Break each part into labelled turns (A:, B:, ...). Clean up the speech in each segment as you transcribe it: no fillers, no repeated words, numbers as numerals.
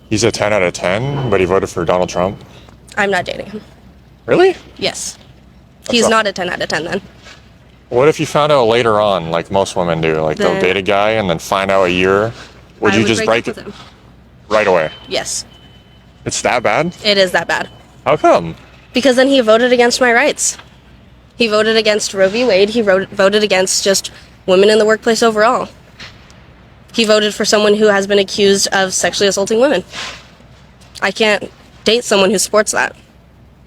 A: He's a 10 out of 10, but he voted for Donald Trump.
B: I'm not dating him.
A: Really?
B: Yes. He's not a 10 out of 10 then.
A: What if you found out later on, like most women do? Like they'll date a guy and then find out a year. Would you just break it
B: with him.
A: right away?
B: Yes.
A: It's that bad?
B: It is that bad.
A: How come?
B: Because then he voted against my rights. He voted against Roe v. Wade. He voted against just women in the workplace overall. He voted for someone who has been accused of sexually assaulting women. I can't date someone who supports that.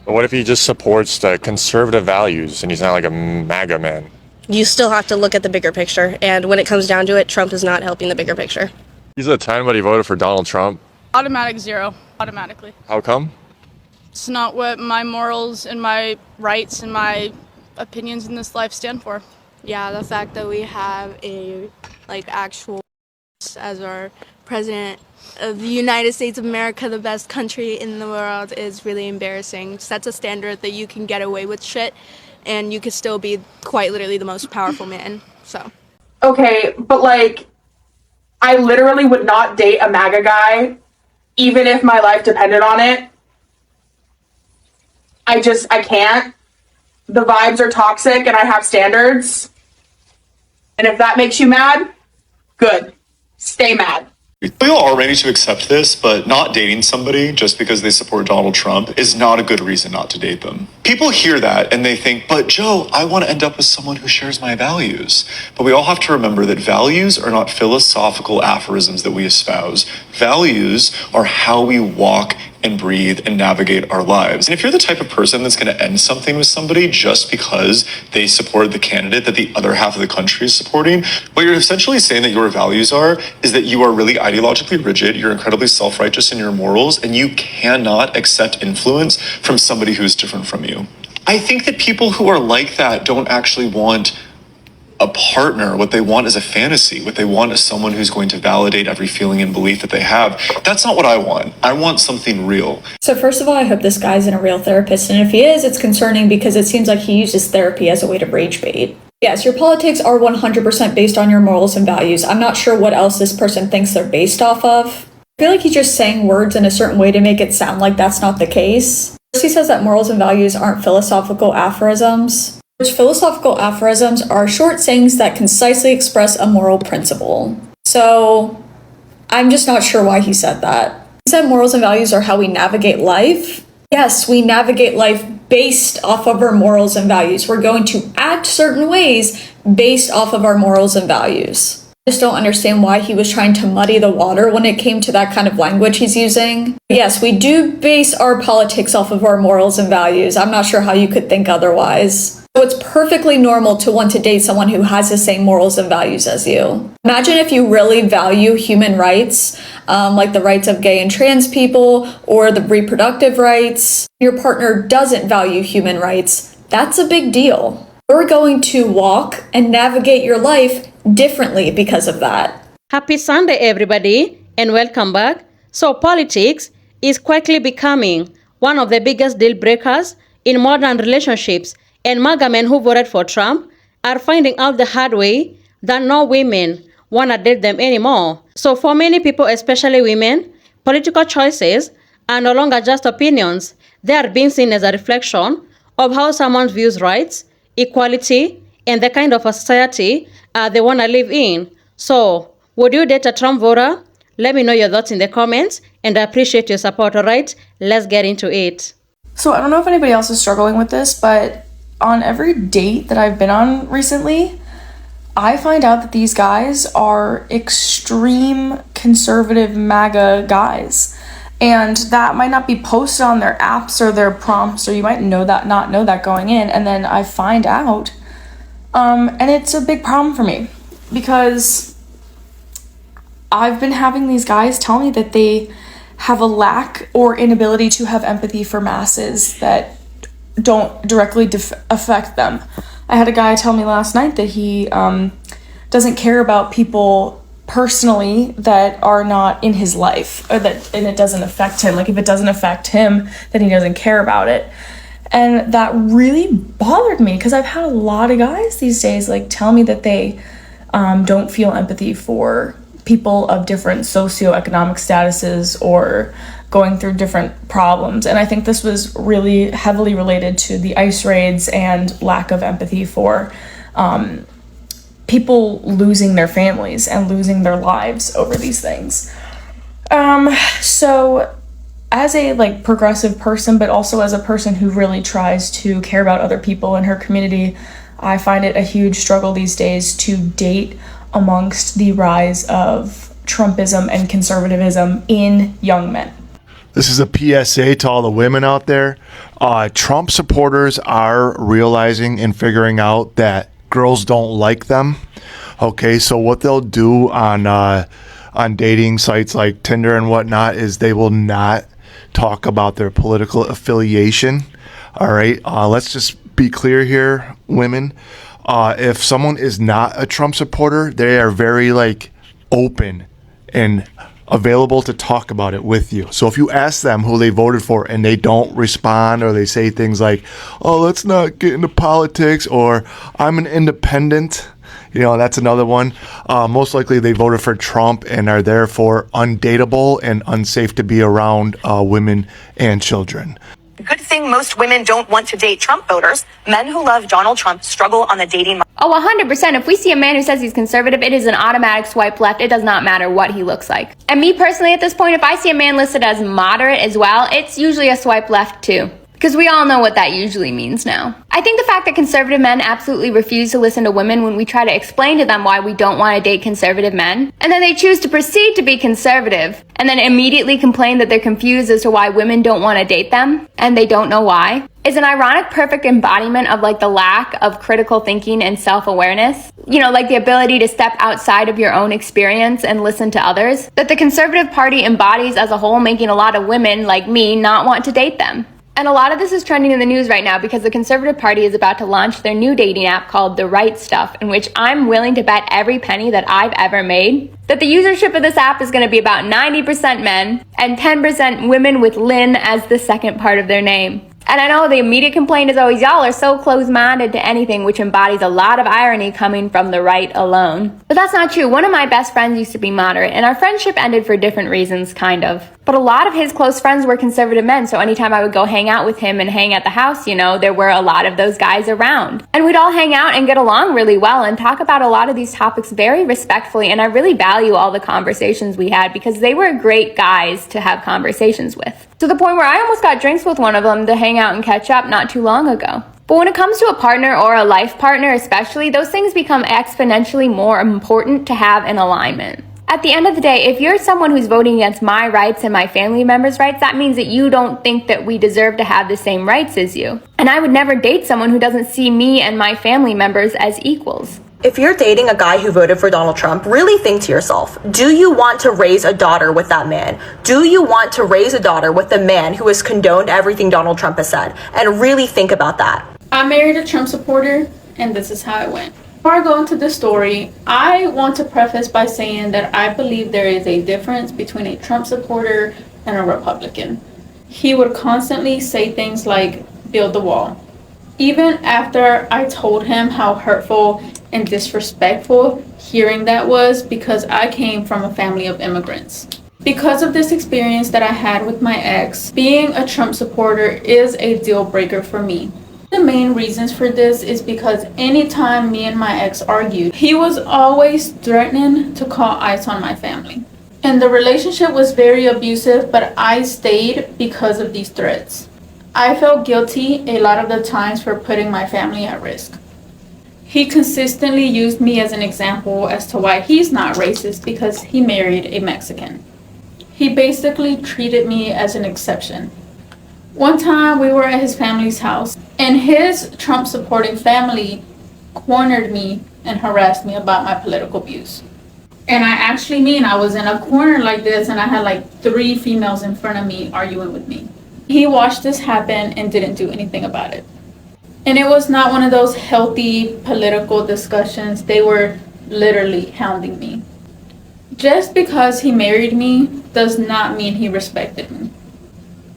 A: But what if he just supports the conservative values and he's not like a MAGA man?
B: You still have to look at the bigger picture, and when it comes down to it, Trump is not helping the bigger picture.
A: He's a 10, but he voted for Donald Trump.
C: Automatic 0, automatically.
A: How come?
C: It's not what my morals and my rights and my opinions in this life stand for.
D: Yeah, the fact that we have a actual as our president of the United States of America, the best country in the world, is really embarrassing. Sets a standard that you can get away with shit and you could still be quite literally the most powerful man. So
E: okay, but I literally would not date a MAGA guy even if my life depended on it. I can't. The vibes are toxic and I have standards. And if that makes you mad, good. Stay mad.
F: We all are ready to accept this, but not dating somebody just because they support Donald Trump is not a good reason not to date them. People hear that and they think, but Joe, I want to end up with someone who shares my values. But we all have to remember that values are not philosophical aphorisms that we espouse. Values are how we walk and breathe and navigate our lives. And if you're the type of person that's going to end something with somebody just because they support the candidate that the other half of the country is supporting, what you're essentially saying that your values are is that you are really ideologically rigid, you're incredibly self-righteous in your morals, and you cannot accept influence from somebody who's different from you. I think that people who are like that don't actually want a partner. What they want is a fantasy. What they want is someone who's going to validate every feeling and belief that they have. That's not what I want. I want something real.
G: So first of all, I hope this guy isn't a real therapist. And if he is, it's concerning because it seems like he uses therapy as a way to rage bait. Yes, your politics are 100% based on your morals and values. I'm not sure what else this person thinks they're based off of. I feel like he's just saying words in a certain way to make it sound like that's not the case. First, he says that morals and values aren't philosophical aphorisms. Which philosophical aphorisms are short sayings that concisely express a moral principle. So I'm just not sure why he said that. He said morals and values are how we navigate life. Yes, we navigate life based off of our morals and values. We're going to act certain ways based off of our morals and values. I just don't understand why he was trying to muddy the water when it came to that kind of language he's using. Yes, we do base our politics off of our morals and values. I'm not sure how you could think otherwise. So it's perfectly normal to want to date someone who has the same morals and values as you. Imagine if you really value human rights, like the rights of gay and trans people or the reproductive rights. Your partner doesn't value human rights. That's a big deal. You're going to walk and navigate your life differently because of that.
H: Happy Sunday, everybody, and welcome back. So politics is quickly becoming one of the biggest deal breakers in modern relationships. And MAGA men who voted for Trump are finding out the hard way that no women want to date them anymore. So for many people, especially women, political choices are no longer just opinions. They are being seen as a reflection of how someone views rights, equality, and the kind of a society they want to live in. So would you date a Trump voter? Let me know your thoughts in the comments, and I appreciate your support. All right, let's get into it.
I: So I don't know if anybody else is struggling with this, but on every date that I've been on recently, I find out that these guys are extreme conservative MAGA guys. And that might not be posted on their apps or their prompts, or you might not know that going in. And then I find out, and it's a big problem for me because I've been having these guys tell me that they have a lack or inability to have empathy for masses that don't directly affect them. I had a guy tell me last night that he doesn't care about people personally that are not in his life, and it doesn't affect him. Like if it doesn't affect him, then he doesn't care about it. And that really bothered me because I've had a lot of guys these days tell me that they don't feel empathy for people of different socioeconomic statuses or going through different problems. And I think this was really heavily related to the ICE raids and lack of empathy for people losing their families and losing their lives over these things. So as a like progressive person, but also as a person who really tries to care about other people in her community, I find it a huge struggle these days to date amongst the rise of Trumpism and conservatism in young men.
J: This is a PSA to all the women out there. Trump supporters are realizing and figuring out that girls don't like them. Okay, so what they'll do on dating sites like Tinder and whatnot is they will not talk about their political affiliation. All right, let's just be clear here, women. If someone is not a Trump supporter, they are very like open and available to talk about it with you. So if you ask them who they voted for and they don't respond, or they say things like, oh, let's not get into politics, or I'm an independent, that's another one. Most likely they voted for Trump and are therefore undateable and unsafe to be around women and children.
K: Good thing most women don't want to date Trump voters. Men who love Donald Trump struggle on the dating market.
L: Oh, 100%. If we see a man who says he's conservative, it is an automatic swipe left. It does not matter what he looks like. And me personally at this point, if I see a man listed as moderate as well, it's usually a swipe left too. Because we all know what that usually means now. I think the fact that conservative men absolutely refuse to listen to women when we try to explain to them why we don't want to date conservative men, and then they choose to proceed to be conservative, and then immediately complain that they're confused as to why women don't want to date them, and they don't know why, is an ironic perfect embodiment of like the lack of critical thinking and self-awareness. Like the ability to step outside of your own experience and listen to others, that the Conservative Party embodies as a whole, making a lot of women like me not want to date them. And a lot of this is trending in the news right now because the Conservative Party is about to launch their new dating app called The Right Stuff, in which I'm willing to bet every penny that I've ever made that the usership of this app is going to be about 90% men and 10% women with Lynn as the second part of their name. And I know the immediate complaint is always, y'all are so close-minded to anything, which embodies a lot of irony coming from the right alone. But that's not true. One of my best friends used to be moderate, and our friendship ended for different reasons, kind of. But a lot of his close friends were conservative men, so anytime I would go hang out with him and hang at the house, there were a lot of those guys around. And we'd all hang out and get along really well and talk about a lot of these topics very respectfully, and I really value all the conversations we had because they were great guys to have conversations with. To the point where I almost got drinks with one of them to hang out and catch up not too long ago. But when it comes to a partner or a life partner especially, those things become exponentially more important to have in alignment. At the end of the day, if you're someone who's voting against my rights and my family members' rights, that means that you don't think that we deserve to have the same rights as you. And I would never date someone who doesn't see me and my family members as equals.
K: If you're dating a guy who voted for Donald Trump, really think to yourself, do you want to raise a daughter with that man? Do you want to raise a daughter with the man who has condoned everything Donald Trump has said? And really think about that.
C: I married a Trump supporter, and this is how it went. Before I go into this story, I want to preface by saying that I believe there is a difference between a Trump supporter and a Republican. He would constantly say things like, build the wall. Even after I told him how hurtful and disrespectful hearing that was, because I came from a family of immigrants. Because of this experience that I had with my ex, being a Trump supporter is a deal breaker for me. The main reasons for this is because anytime me and my ex argued, he was always threatening to call ICE on my family. And the relationship was very abusive, but I stayed because of these threats. I felt guilty a lot of the times for putting my family at risk. He consistently used me as an example as to why he's not racist because he married a Mexican. He basically treated me as an exception. One time we were at his family's house and his Trump supporting family cornered me and harassed me about my political views. And I was in a corner like this and I had like 3 females in front of me arguing with me. He watched this happen and didn't do anything about it. And it was not one of those healthy political discussions. They were literally hounding me. Just because he married me does not mean he respected me.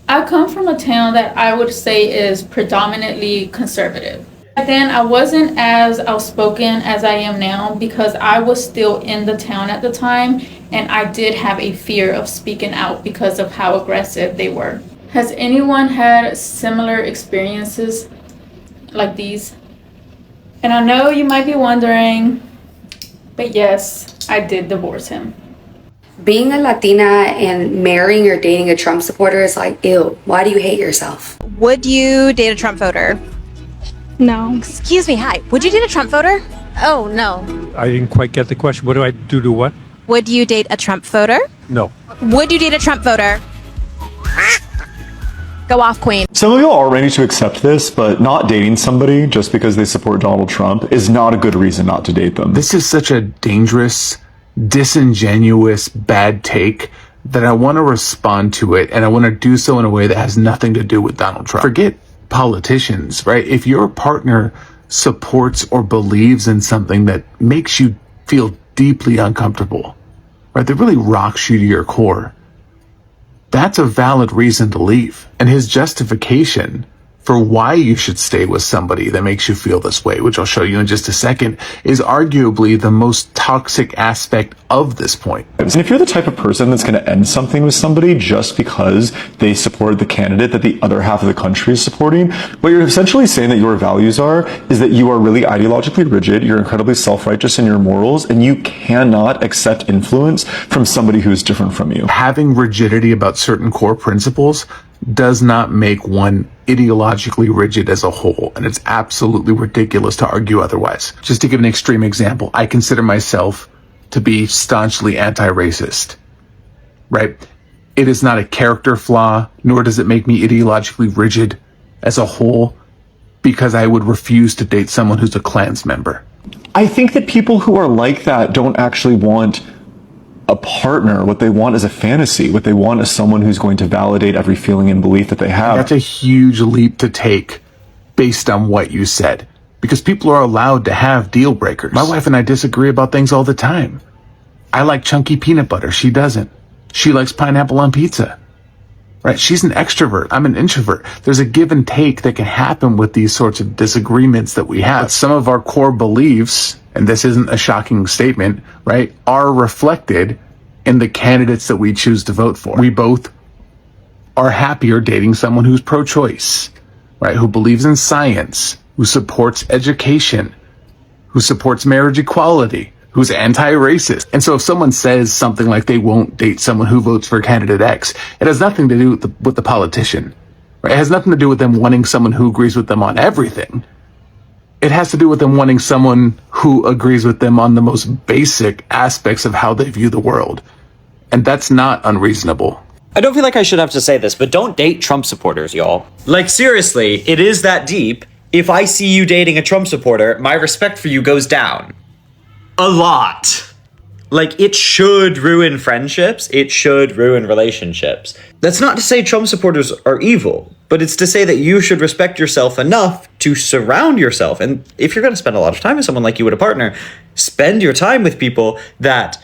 C: I come from a town that I would say is predominantly conservative. Back then, I wasn't as outspoken as I am now because I was still in the town at the time and I did have a fear of speaking out because of how aggressive they were. Has anyone had similar experiences like these? And I know you might be wondering, but yes, I did divorce him.
M: Being a Latina and marrying or dating a Trump supporter is like, ew, why do you hate yourself?
N: Would you date a Trump voter?
O: No.
N: Excuse me, hi. Would you date a Trump voter? Oh, no.
P: I didn't quite get the question. What do I do to what?
N: Would you date a Trump voter?
P: No.
N: Would you date a Trump voter? Go off, Queen.
F: Some of you are ready to accept this, but not dating somebody just because they support Donald Trump is not a good reason not to date them.
Q: This is such a dangerous, disingenuous, bad take that I want to respond to it, and I want to do so in a way that has nothing to do with Donald Trump. Forget politicians, right? If your partner supports or believes in something that makes you feel deeply uncomfortable, right, that really rocks you to your core, that's a valid reason to leave. And his justification for why you should stay with somebody that makes you feel this way, which I'll show you in just a second, is arguably the most toxic aspect of this point.
F: And if you're the type of person that's going to end something with somebody just because they support the candidate that the other half of the country is supporting, what you're essentially saying that your values are is that you are really ideologically rigid, you're incredibly self-righteous in your morals, and you cannot accept influence from somebody who is different from you.
Q: Having rigidity about certain core principles does not make one ideologically rigid as a whole, and it's absolutely ridiculous to argue otherwise. Just to give an extreme example, I consider myself to be staunchly anti-racist, right? It is not a character flaw, nor does it make me ideologically rigid as a whole, because I would refuse to date someone who's a Klans member.
F: I think that people who are like that don't actually want a partner. What they want is a fantasy. What they want is someone who's going to validate every feeling and belief that they have.
Q: That's a huge leap to take based on what you said, because people are allowed to have deal breakers. My wife and I disagree about things all the time. I like chunky peanut butter. She doesn't. She likes pineapple on pizza, right? She's an extrovert. I'm an introvert. There's a give and take that can happen with these sorts of disagreements that we have. But some of our core beliefs, and this isn't a shocking statement, right, are reflected in the candidates that we choose to vote for. We both are happier dating someone who's pro-choice, right, who believes in science, who supports education, who supports marriage equality, who's anti-racist. And so if someone says something like they won't date someone who votes for candidate X, it has nothing to do with the politician, right? It has nothing to do with them wanting someone who agrees with them on everything. It has to do with them wanting someone who agrees with them on the most basic aspects of how they view the world. And that's not unreasonable.
R: I don't feel like I should have to say this, but don't date Trump supporters, y'all. Like, seriously, it is that deep. If I see you dating a Trump supporter, my respect for you goes down. A lot. Like, it should ruin friendships. It should ruin relationships. That's not to say Trump supporters are evil, but it's to say that you should respect yourself enough to surround yourself. And if you're going to spend a lot of time with someone like you would a partner, spend your time with people that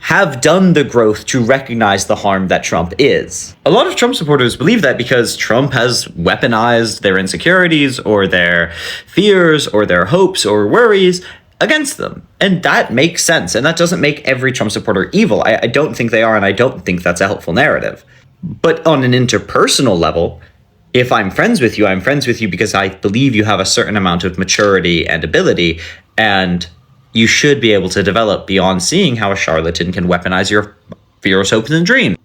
R: have done the growth to recognize the harm that Trump is. A lot of Trump supporters believe that because Trump has weaponized their insecurities or their fears or their hopes or worries against them. And that makes sense. And that doesn't make every Trump supporter evil. I don't think they are, and I don't think that's a helpful narrative. But on an interpersonal level, if I'm friends with you, I'm friends with you because I believe you have a certain amount of maturity and ability, and you should be able to develop beyond seeing how a charlatan can weaponize your fears, hopes, and dreams.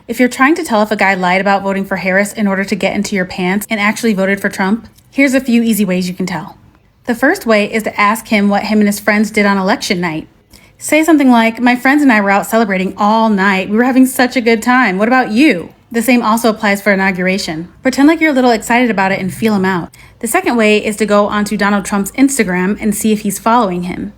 O: If you're trying to tell if a guy lied about voting for Harris in order to get into your pants and actually voted for Trump, here's a few easy ways you can tell. The first way is to ask him what him and his friends did on election night. Say something like, "My friends and I were out celebrating all night. We were having such a good time. What about you?" The same also applies for inauguration. Pretend like you're a little excited about it and feel him out. The second way is to go onto Donald Trump's Instagram and see if he's following him.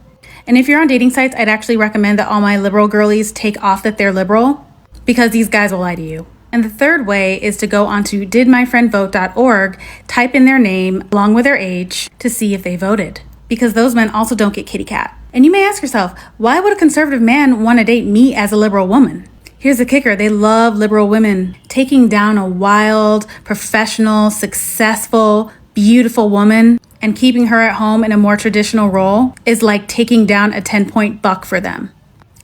O: And if you're on dating sites, I'd actually recommend that all my liberal girlies take off that they're liberal, because these guys will lie to you. And the third way is to go onto didmyfriendvote.org, type in their name along with their age to see if they voted, because those men also don't get kitty cat. And you may ask yourself, why would a conservative man want to date me as a liberal woman? Here's the kicker. They love liberal women. Taking down a wild, professional, successful, beautiful woman and keeping her at home in a more traditional role is like taking down a 10-point buck for them.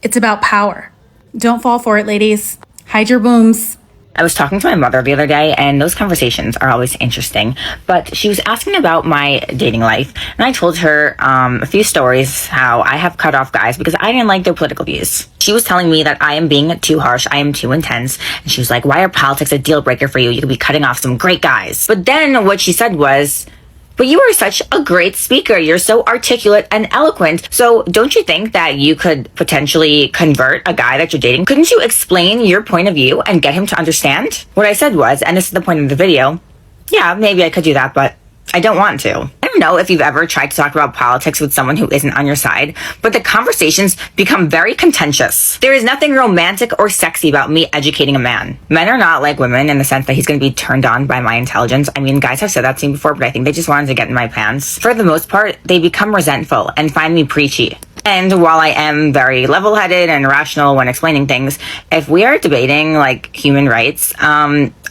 O: It's about power. Don't fall for it, ladies. Hide your booms.
S: I was talking to my mother the other day, and those conversations are always interesting. But she was asking about my dating life, and I told her a few stories how I have cut off guys because I didn't like their political views. She was telling me that I am being too harsh, I am too intense, and she was like, "Why are politics a deal breaker for you? You could be cutting off some great guys." But then what she said was, "But you are such a great speaker. You're so articulate and eloquent. So don't you think that you could potentially convert a guy that you're dating? Couldn't you explain your point of view and get him to understand?" What I said was, and this is the point of the video, yeah, maybe I could do that, but I don't want to. I don't know if you've ever tried to talk about politics with someone who isn't on your side, but the conversations become very contentious. There is nothing romantic or sexy about me educating a man. Men are not like women in the sense that he's going to be turned on by my intelligence. I mean, guys have said that to me before, but I think they just wanted to get in my pants. For the most part, they become resentful and find me preachy. And while I am very level-headed and rational when explaining things, if we are debating like human rights,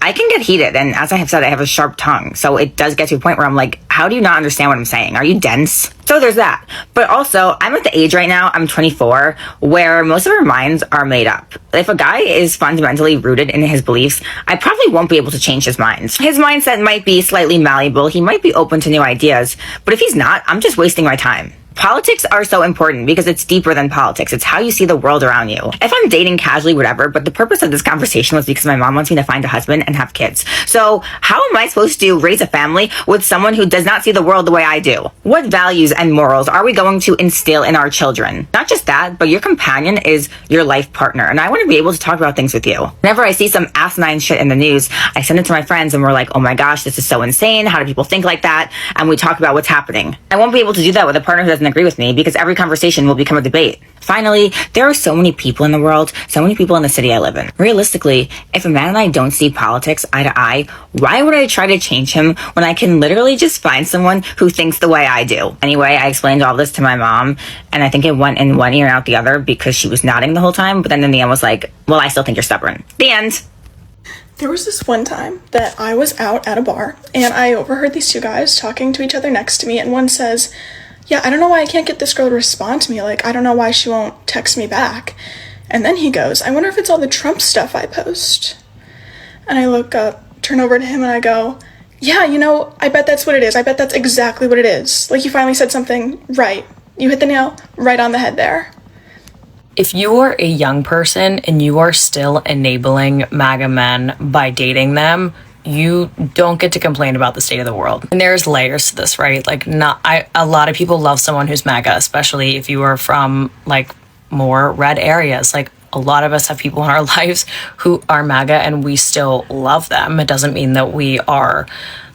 S: I can get heated. And as I have said, I have a sharp tongue. So it does get to a point where I'm like, how do you not understand what I'm saying? Are you dense? So there's that. But also, I'm at the age right now, I'm 24, where most of our minds are made up. If a guy is fundamentally rooted in his beliefs, I probably won't be able to change his mind. His mindset might be slightly malleable. He might be open to new ideas. But if he's not, I'm just wasting my time. Politics are so important because it's deeper than politics. It's how you see the world around you. If I'm dating casually, whatever, but the purpose of this conversation was because my mom wants me to find a husband and have kids. So how am I supposed to raise a family with someone who does not see the world the way I do? What values and morals are we going to instill in our children? Not just that, but your companion is your life partner. And I want to be able to talk about things with you. Whenever I see some asinine shit in the news, I send it to my friends and we're like, oh my gosh, this is so insane. How do people think like that? And we talk about what's happening. I won't be able to do that with a partner who doesn't agree with me because every conversation will become a debate. Finally, there are so many people in the world, so many people in the city I live in. Realistically, if a man and I don't see politics eye to eye, why would I try to change him when I can literally just find someone who thinks the way I do? Anyway, I explained all this to my mom, and I think it went in one ear and out the other because she was nodding the whole time, but then in the end was like, well, I still think you're stubborn. The end.
T: There was this one time that I was out at a bar, and I overheard these two guys talking to each other next to me, and one says, "Yeah, I don't know why I can't get this girl to respond to me. Like, I don't know why she won't text me back." And then he goes, "I wonder if it's all the Trump stuff I post." And I look up, turn over to him, and I go, "Yeah, you know, I bet that's what it is. I bet that's exactly what it is. Like, you finally said something right. You hit the nail right on the head there."
U: If you are a young person and you are still enabling MAGA men by dating them, you don't get to complain about the state of the world. And there's layers to this, right? Like, a lot of people love someone who's MAGA, especially if you are from like more red areas. Like, a lot of us have people in our lives who are MAGA and we still love them. It doesn't mean that we are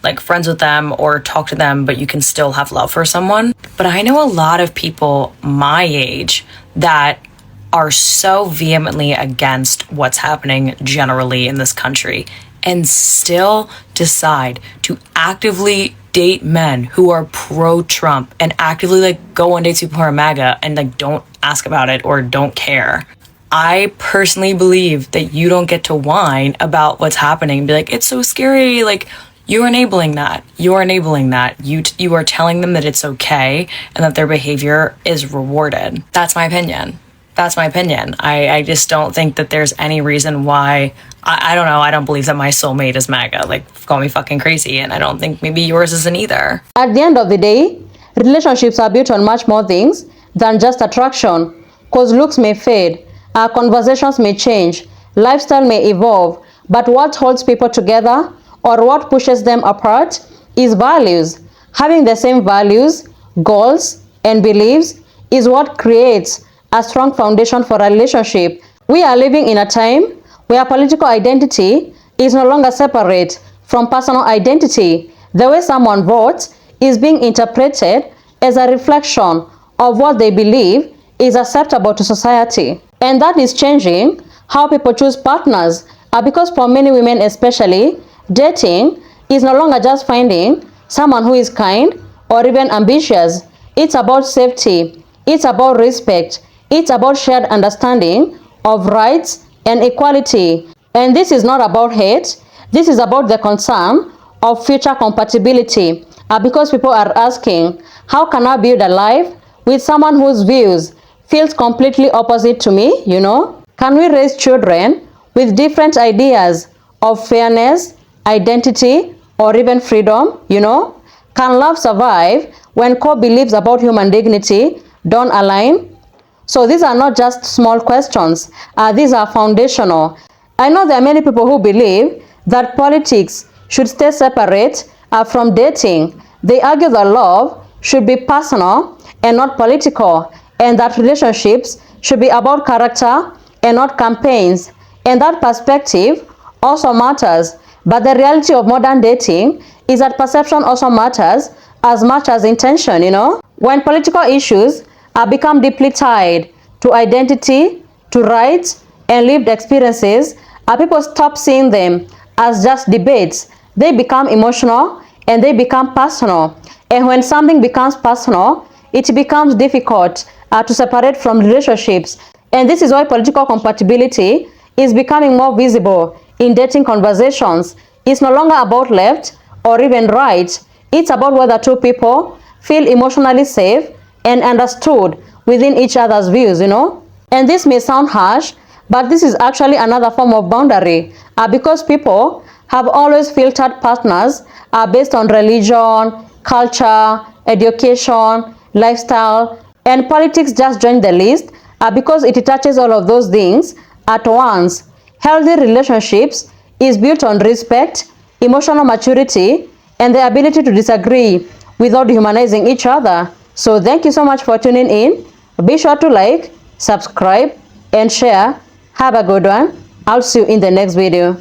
U: like friends with them or talk to them, but you can still have love for someone. But I know a lot of people my age that are so vehemently against what's happening generally in this country and still decide to actively date men who are pro-Trump and actively like go on dates with people who are MAGA and like don't ask about it or don't care. I personally believe that you don't get to whine about what's happening and be like, it's so scary. Like, you're enabling that. You're enabling that. You are telling them that it's okay and that their behavior is rewarded. That's my opinion. That's my opinion. I just don't think that there's any reason why. I don't know. I don't believe that my soulmate is MAGA. Like, call me fucking crazy. And I don't think maybe yours isn't either.
H: At the end of the day, relationships are built on much more things than just attraction. Because looks may fade, our conversations may change, lifestyle may evolve, but what holds people together or what pushes them apart is values. Having the same values, goals, and beliefs is what creates a strong foundation for a relationship. We are living in a time where political identity is no longer separate from personal identity. The way someone votes is being interpreted as a reflection of what they believe is acceptable to society. And that is changing how people choose partners. Because for many women especially, dating is no longer just finding someone who is kind or even ambitious. It's about safety. It's about respect. It's about shared understanding of rights and equality. And this is not about hate. This is about the concern of future compatibility. Because people are asking, how can I build a life with someone whose views feels completely opposite to me, you know? Can we raise children with different ideas of fairness, identity, or even freedom? Can love survive when core beliefs about human dignity don't align? So these are not just small questions, these are foundational. I know there are many people who believe that politics should stay separate from dating. They argue that love should be personal and not political, and that relationships should be about character and not campaigns. And that perspective also matters. But the reality of modern dating is that perception also matters as much as intention, When political issues become deeply tied to identity, to rights, and lived experiences, people stop seeing them as just debates. They become emotional and they become personal. And when something becomes personal, it becomes difficult to separate from relationships. And this is why political compatibility is becoming more visible in dating conversations. It's no longer about left or even right. It's about whether two people feel emotionally safe and understood within each other's views, And this may sound harsh, but this is actually another form of boundary because people have always filtered partners based on religion, culture, education, lifestyle, and politics just joined the list because it touches all of those things at once. Healthy relationships is built on respect, emotional maturity, and the ability to disagree without dehumanizing each other. So thank you so much for tuning in. Be sure to like, subscribe, and share. Have a good one. I'll see you in the next video.